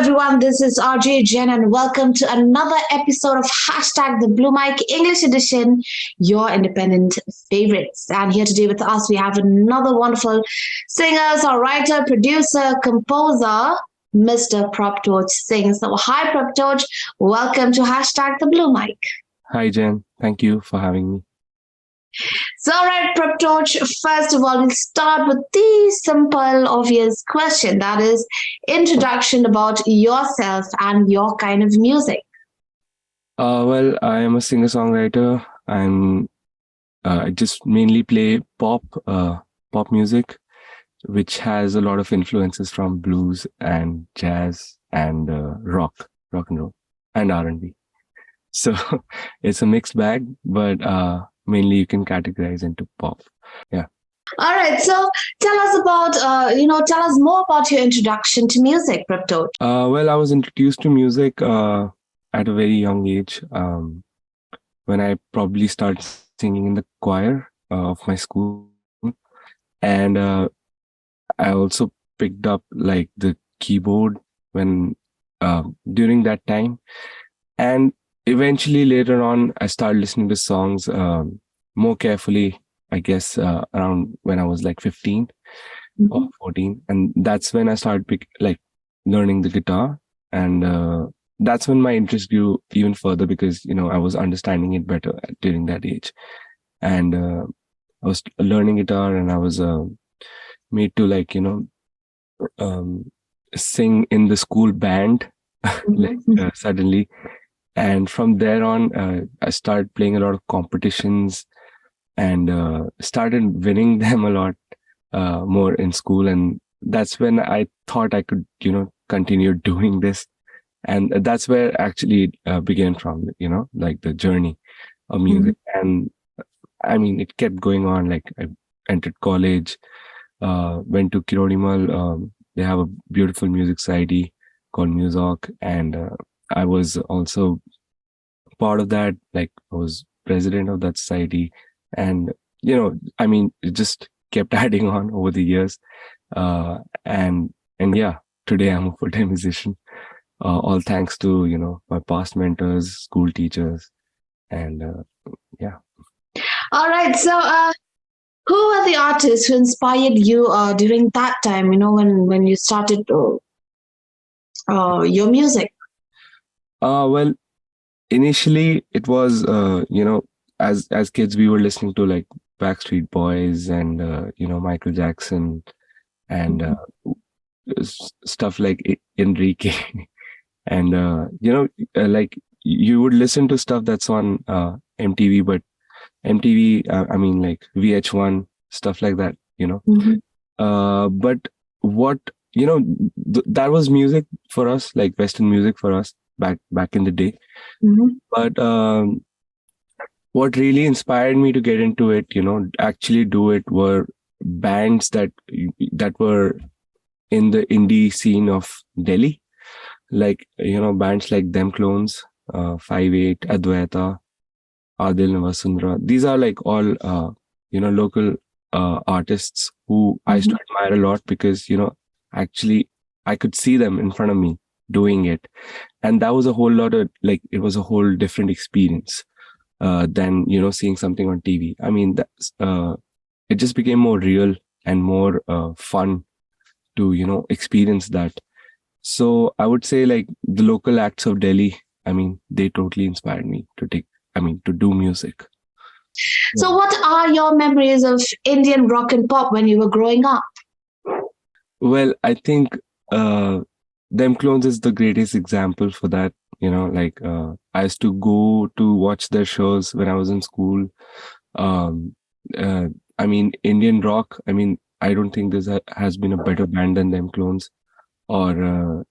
everyone, this is RJ Jen and welcome to another episode of Hashtag the Blue Mic English Edition, your independent favorites. And here today with us, we have another wonderful singer, songwriter, producer, composer, Mr. Prabhtoj Singh. So hi Prabhtoj, welcome to Hashtag the Blue Mic. Hi, Jen. Thank you for having me. So, all right, Prabhtoj, first of all, we'll start with the simple, obvious question. That is, introduction about yourself and your kind of music. Well, I am a singer-songwriter. I just mainly play pop music, which has a lot of influences from blues and jazz and rock and roll, and R&B. So it's a mixed bag, but mainly you can categorize into pop. Yeah. All right, so tell us about, tell us more about your introduction to music, Prabhtoj. Well, I was introduced to music at a very young age, when I probably started singing in the choir of my school. And I also picked up like the keyboard when during that time. And eventually later on, I started listening to songs more carefully, I guess, around when I was like 15 or 14. And that's when I started learning the guitar. And that's when my interest grew even further because, I was understanding it better during that age. And I was learning guitar and I was made to sing in the school band suddenly. And from there on, I started playing a lot of competitions and started winning them a lot more in school. And that's when I thought I could, continue doing this. And that's where actually it began from, like the journey of music. And I mean, it kept going on. Like I entered college, went to Kirodimal. They have a beautiful music society called Musoc. And I was also part of that. Like I was president of that society. And, it just kept adding on over the years. And yeah, today I'm a full-time musician. All thanks to, my past mentors, school teachers. And yeah. All right, so who are the artists who inspired you during that time, when you started your music? Well, initially it was, as kids, we were listening to like Backstreet Boys and, Michael Jackson and stuff like Enrique. And, like you would listen to stuff that's on MTV, but MTV, I mean like VH1, stuff like that, but what, that was music for us, like Western music for us back in the day. But what really inspired me to get into it, actually do it, were bands that were in the indie scene of Delhi, like bands like Them Clones, 5/8, Advaita, Adil Navasundra. These are like all local artists who I used to admire a lot because actually I could see them in front of me doing it, and that was a whole lot of like, it was a whole different experience than seeing something on TV. I mean, that's it just became more real and more fun to experience that. So I would say like the local acts of Delhi, I mean, they totally inspired me to do music. So what are your memories of Indian rock and pop when you were growing up? Well, I think Them Clones is the greatest example for that. I used to go to watch their shows when I was in school. I mean, Indian rock, I mean, I don't think has been a better band than Them Clones. Or,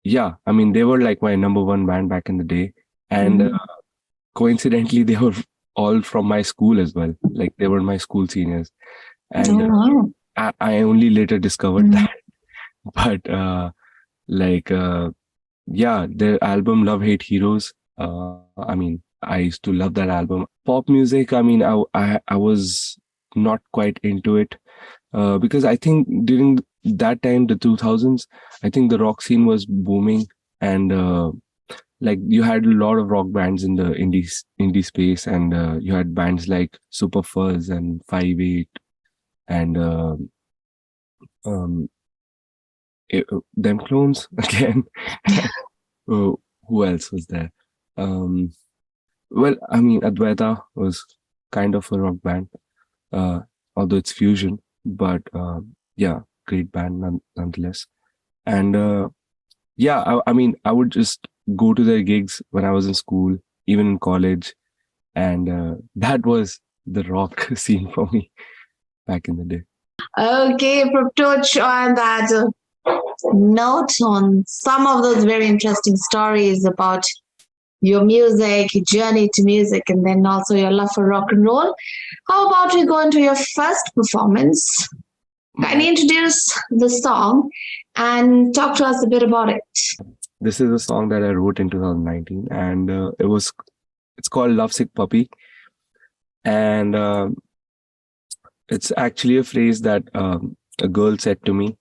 yeah, I mean, they were like my number one band back in the day. And coincidentally, they were all from my school as well. Like they were my school seniors. And I only later discovered that. But yeah, their album Love Hate Heroes, I mean, I used to love that album. Pop music, I mean, I was not quite into it because I think during that time, the 2000s, I think the rock scene was booming, and like you had a lot of rock bands in the indie space, and you had bands like Super Fuzz and 5/8 and um, them clones again. Oh, who else was there? Um, well, I mean, Advaita was kind of a rock band, uh, although it's fusion, but yeah, great band nonetheless. And yeah, I mean, I would just go to their gigs when I was in school, even in college, and that was the rock scene for me back in the day. Okay, Prabhtoj, on that note, on some of those very interesting stories about your music, your journey to music, and then also your love for rock and roll. How about we go into your first performance? Can you introduce the song and talk to us a bit about it? This is a song that I wrote in 2019, and it's called Lovesick Puppy, and it's actually a phrase that a girl said to me.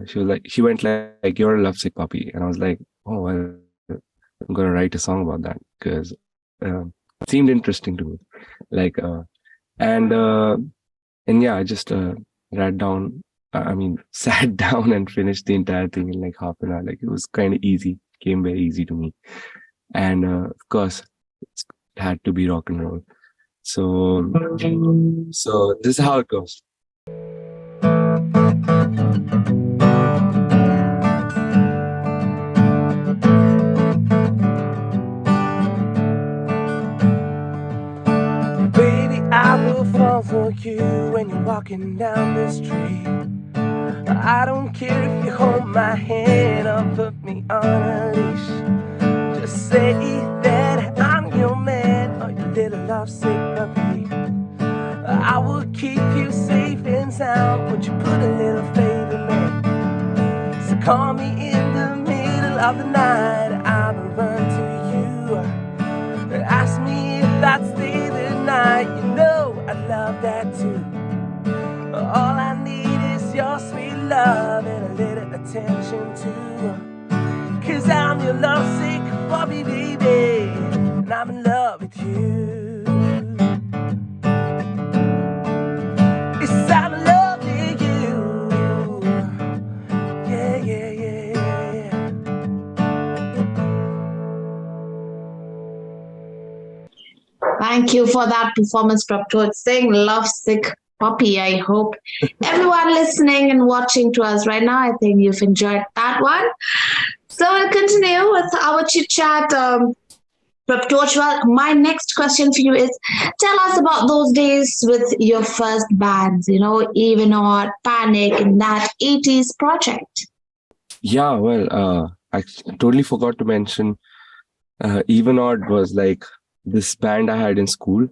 She went like, "You're a lovesick puppy," and I was like, "Oh well, I'm gonna write a song about that because it seemed interesting to me." Like, and and yeah, I just read down. I mean, sat down and finished the entire thing in like half an hour. Like it was kind of easy, came very easy to me, and of course, it had to be rock and roll. So this is how it goes. Baby, I will fall for you when you're walking down the street. I don't care if you hold my hand or put me on a leash. Just say that I'm your man or your little lovesick puppy. I will keep you safe and sound. Would you put a little faith in me? So call me in the middle of the night. I will run to you. Ask me if I'd stay the night. You know I love that too. All I need is your sweet love and a little attention too. 'Cause I'm your lovesick puppy, baby, and I'm in love with you. Yes, I'm in love with you. Yeah, yeah, yeah. Thank you for that performance, Prabhtoj Singh. Lovesick Puppy. I hope everyone listening and watching to us right now, I think you've enjoyed that one. So we'll continue with our chit chat. Prabhtoj, well, my next question for you is tell us about those days with your first bands, Even Odd, Panic, and that 80s project. Yeah, well, I totally forgot to mention Even Odd was like this band I had in school.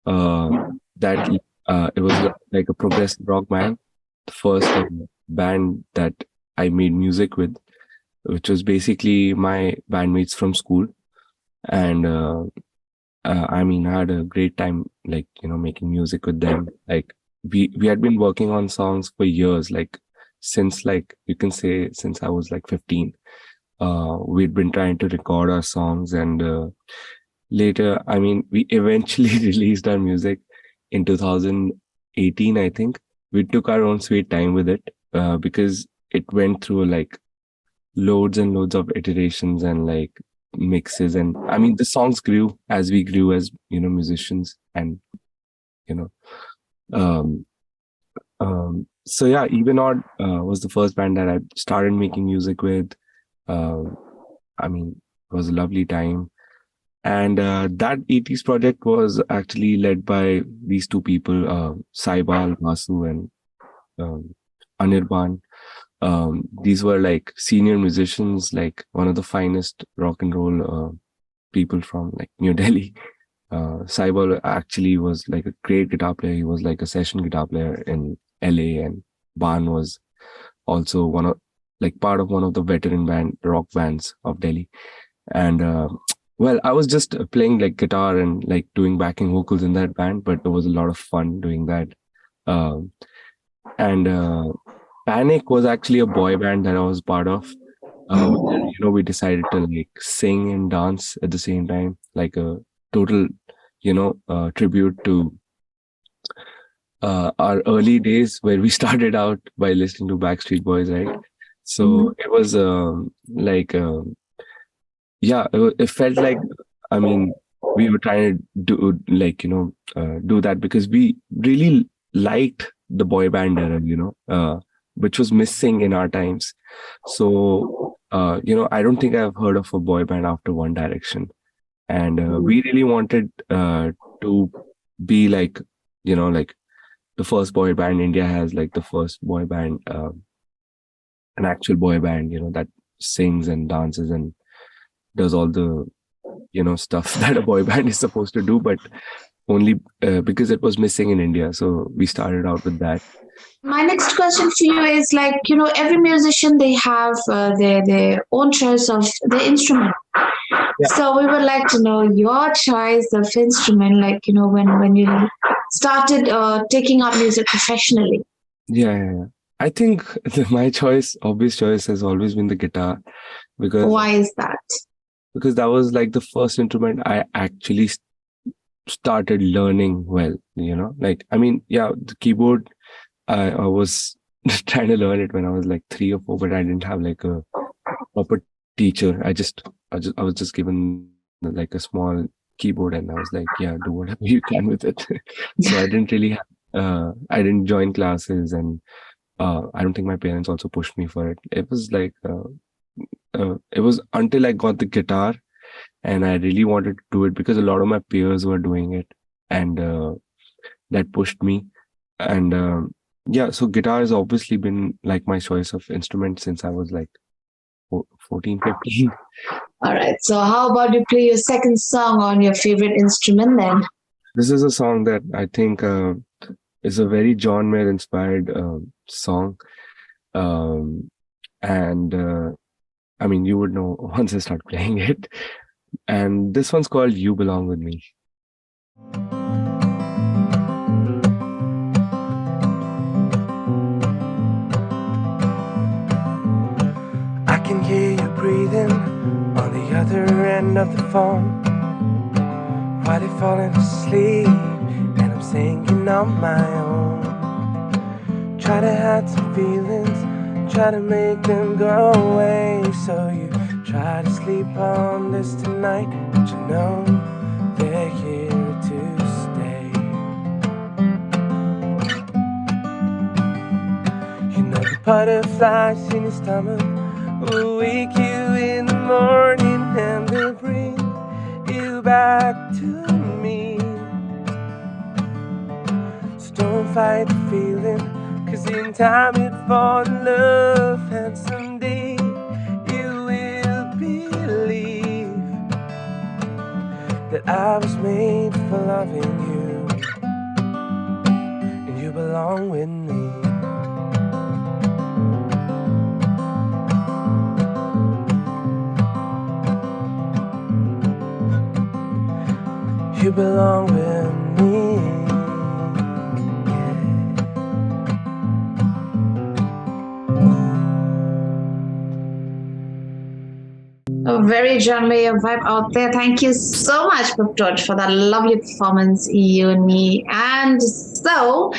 That it was like a progressive rock band, the first band that I made music with, which was basically my bandmates from school. And I mean, I had a great time, like, making music with them. Like we had been working on songs for years, like since, like, you can say since I was like 15. We'd been trying to record our songs, and later, I mean, we eventually released our music in 2018, I think. We took our own sweet time with it because it went through like loads and loads of iterations and like mixes. And I mean, the songs grew as we grew as, musicians. And, you know, um, so yeah, Even Odd was the first band that I started making music with. I mean, it was a lovely time. And that 80s project was actually led by these two people, Saibal, Vasu, and Anirban. These were like senior musicians, like one of the finest rock and roll people from like New Delhi. Saibal actually was like a great guitar player. He was like a session guitar player in LA, and Ban was also part of one of the veteran rock bands of Delhi. And well, I was just playing like guitar and like doing backing vocals in that band, but it was a lot of fun doing that. And Panic was actually a boy band that I was part of. Where, we decided to like sing and dance at the same time, like a total, tribute to our early days where we started out by listening to Backstreet Boys, right? So it was like, yeah, it felt like, I mean, we were trying to do like, do that because we really liked the boy band era, which was missing in our times. So, I don't think I've heard of a boy band after One Direction. And we really wanted to be like, like the first boy band. India has like the first boy band, an actual boy band, that sings and dances and does all the, stuff that a boy band is supposed to do, but only because it was missing in India. So we started out with that. My next question for you is like, every musician, they have their own choice of the instrument. Yeah. So we would like to know your choice of instrument, like, when you started taking up music professionally. Yeah. I think my obvious choice has always been the guitar because Why is that? that was like the first instrument I actually started learning well, like, I mean, yeah, the keyboard, I was trying to learn it when I was like 3 or 4, but I didn't have like a proper teacher. I was just given like a small keyboard and I was like, yeah, do whatever you can with it. So I didn't really I didn't join classes, and I don't think my parents also pushed me for it. It was like, it was until I got the guitar and I really wanted to do it because a lot of my peers were doing it, and that pushed me. And yeah, so guitar has obviously been like my choice of instrument since I was like 14, 15. All right. So how about you play your second song on your favorite instrument then? This is a song that I think is a very John Mayer inspired song. And I mean, you would know once I start playing it. And this one's called You Belong With Me. I can hear you breathing on the other end of the phone while you're falling asleep and I'm singing on my own. Try to hide some feelings, try to make them go away. So you try to sleep on this tonight, but you know they're here to stay. You know the butterflies in your stomach will wake you in the morning and they'll bring you back to me. So don't fight the feeling, 'cause in time you'd fall in love, and someday you will believe that I was made for loving you, and you belong with me. You belong with me. A very John Mayer vibe out there. Thank you so much, Prabhtoj, for that lovely performance, you and me. And so,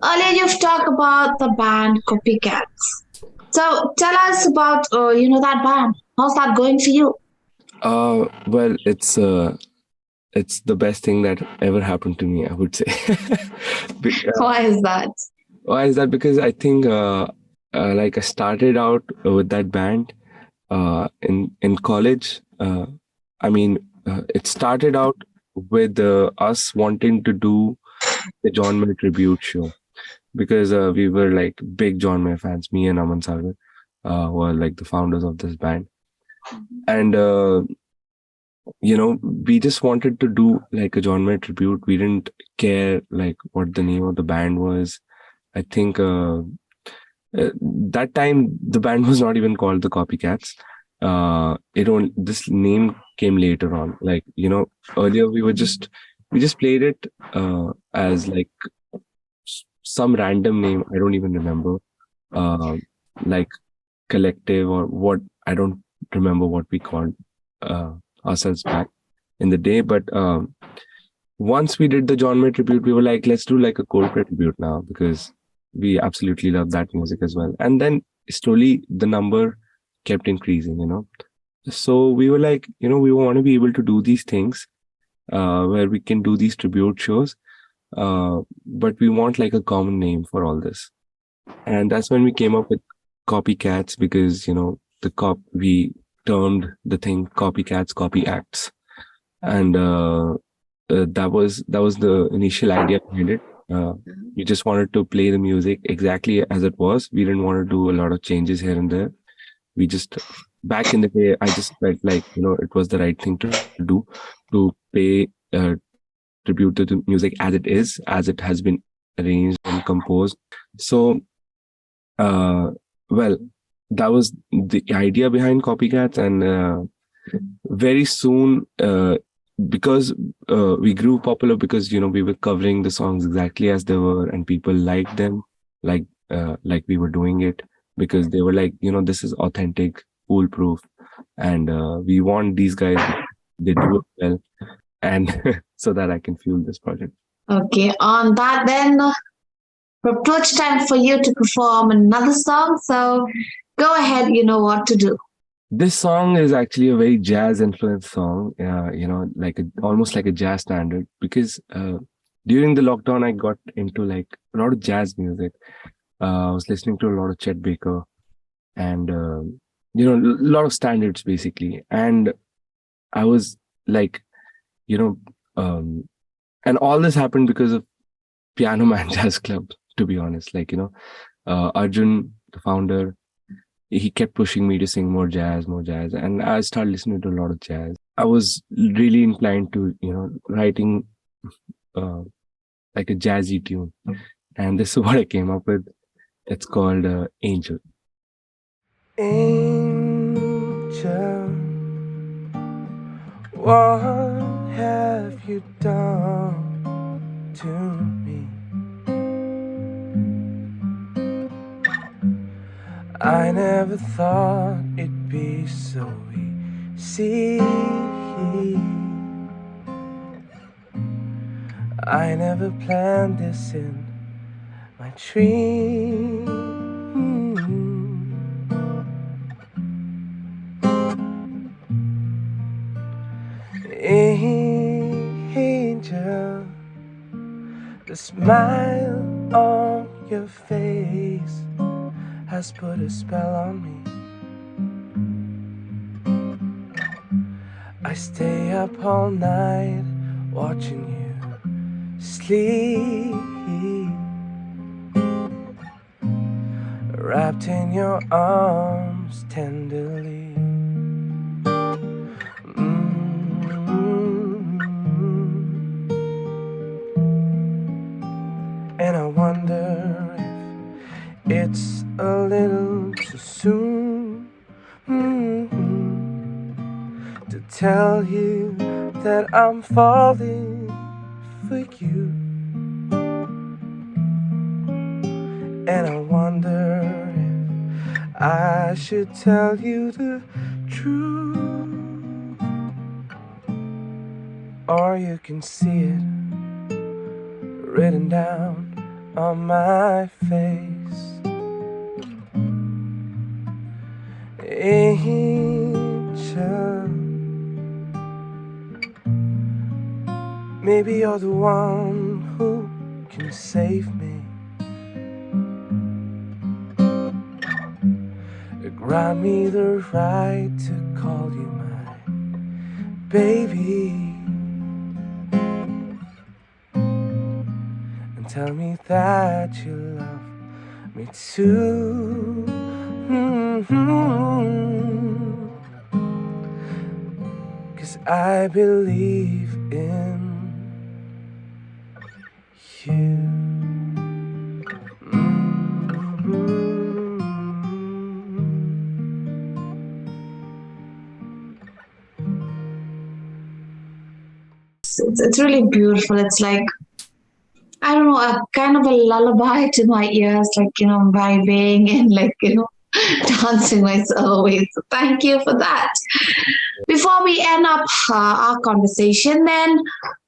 earlier you've talked about the band Copycats. So, tell us about, that band. How's that going for you? Well, it's the best thing that ever happened to me, I would say. Why is that? Why is that? Because I think like I started out with that band in college. I mean, it started out with us wanting to do the John Mayer tribute show because we were like big John Mayer fans. Me and Aman Sagar were like the founders of this band, and we just wanted to do like a John Mayer tribute. We didn't care like what the name of the band was. I think that time the band was not even called the Copycats. This name came later on. Like, earlier we just played it as like some random name. I don't even remember. uh, like collective or what, I don't remember what we called uh, ourselves back in the day. But once we did the John Mayer tribute, we were like, let's do like a Coldplay tribute now, because we absolutely love that music as well. And then slowly the number kept increasing, So we were like, we want to be able to do these things where we can do these tribute shows, but we want like a common name for all this. And that's when we came up with copycats, because, we termed the thing copycats, copy acts. And that was the initial idea behind it. We just wanted to play the music exactly as it was. We didn't want to do a lot of changes here and there. We just, back in the day, I just felt like, it was the right thing to do, to pay tribute to the music as it is, as it has been arranged and composed. So, well, that was the idea behind Copycats. And very soon, because we grew popular, because we were covering the songs exactly as they were, and people liked them, like we were doing it, because they were like, this is authentic, foolproof, and we want these guys, they do it well, and so that I can fuel this project. Okay, on that then, Prabhtoj, time for you to perform another song. So go ahead, you know what to do. This song is actually a very jazz influenced song, almost like a jazz standard, because during the lockdown, I got into like a lot of jazz music. I was listening to a lot of Chet Baker, and a lot of standards basically. And I was like, and all this happened because of Piano Man Jazz Club, to be honest. Arjun, the founder, he kept pushing me to sing more jazz, and I started listening to a lot of jazz. I was really inclined to, writing like a jazzy tune, and this is what I came up with. It's called Angel. Angel, what have you done to me? I never thought it'd be so easy. I never planned this in my dream. Angel, the smile on your face has put a spell on me. I stay up all night watching you sleep, wrapped in your arms tenderly. And I wonder if it's a little too soon to tell you that I'm falling for you. And I wonder if I should tell you the truth, or you can see it written down on my face. Angel, maybe you're the one who can save me. Grant me the right to call you my baby, and tell me that you love me too. 'Cause I believe in you. It's really beautiful. It's like, I don't know, a kind of a lullaby to my ears, like, vibing and like, dancing myself away. So thank you for that. Before we end up our conversation, then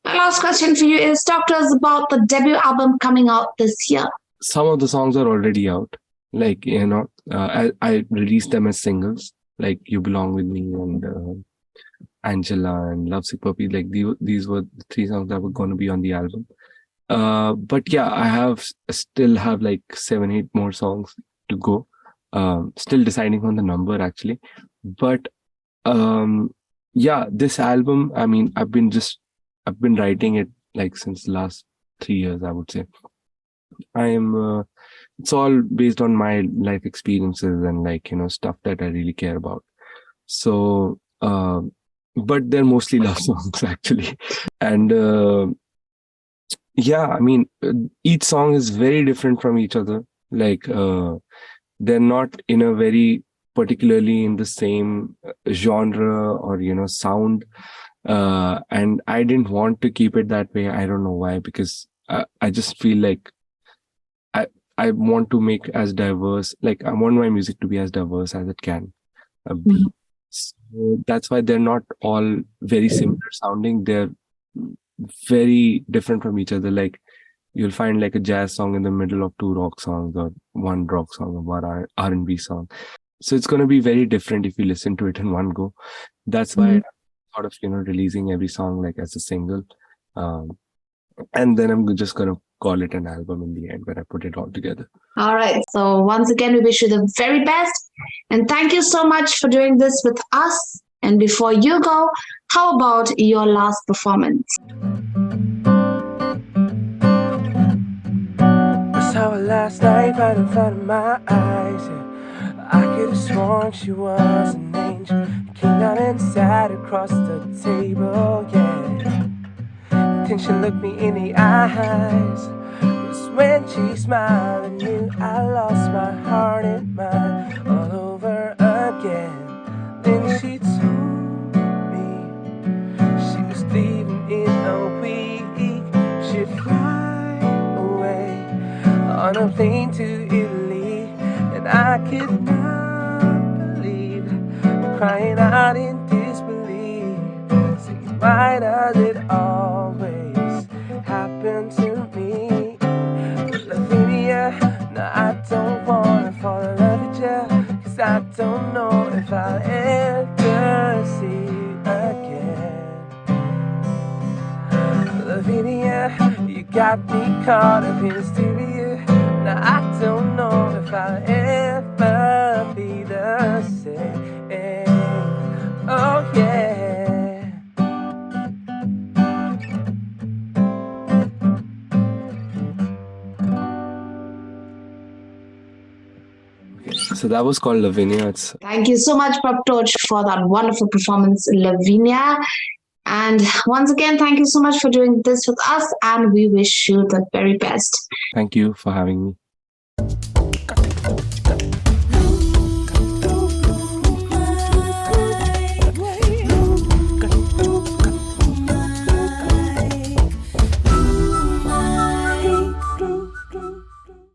my last question for you is talk to us about the debut album coming out this year. Some of the songs are already out. Like, I released them as singles, like You Belong With Me and Angela and Lovesick Puppy. Like these were the 3 songs that were going to be on the album. But yeah, I still have like 7-8 more songs to go. Still deciding on the number actually. But yeah, this album, I mean, I've been writing it like since the last 3 years, I would say. It's all based on my life experiences and like, stuff that I really care about. So, but they're mostly love songs actually. And yeah, I mean, each song is very different from each other. Like, they're not in a very particularly in the same genre or, sound. And I didn't want to keep it that way. I don't know why, because I just feel like I want to make as diverse, like I want my music to be as diverse as it can be. So that's why they're not all very similar sounding. They're very different from each other. Like you'll find like a jazz song in the middle of 2 rock songs, or 1 rock song, or 1 R&B song. So it's going to be very different if you listen to it in one go. That's why I thought of, releasing every song like as a single. And then I'm just going to call it an album in the end when I put it all together. All right. So once again, we wish you the very best. And thank you so much for doing this with us. And before you go, how about your last performance? I saw her last night right in front of my eyes. Yeah. I could have sworn she was an angel. Came down and sat across the table, yeah. Then she looked me in the eyes. It was when she smiled and knew I lost my heart and mind all over again. Then she told me she was leaving in a week. She'd fly away on a plane to Italy, and I could not believe, crying out in disbelief, saying, why does it always happen to me? Lavinia, no, I don't wanna fall in love with you, 'cause I don't know if I'll ever see you again. Lavinia, you got me caught up in hysteria. Now I don't know if I'll ever be the same. Oh yeah. So that was called Lavinia. Thank you so much, Prabhtoj, for that wonderful performance, Lavinia. And once again, thank you so much for doing this with us, and we wish you the very best. Thank you for having me.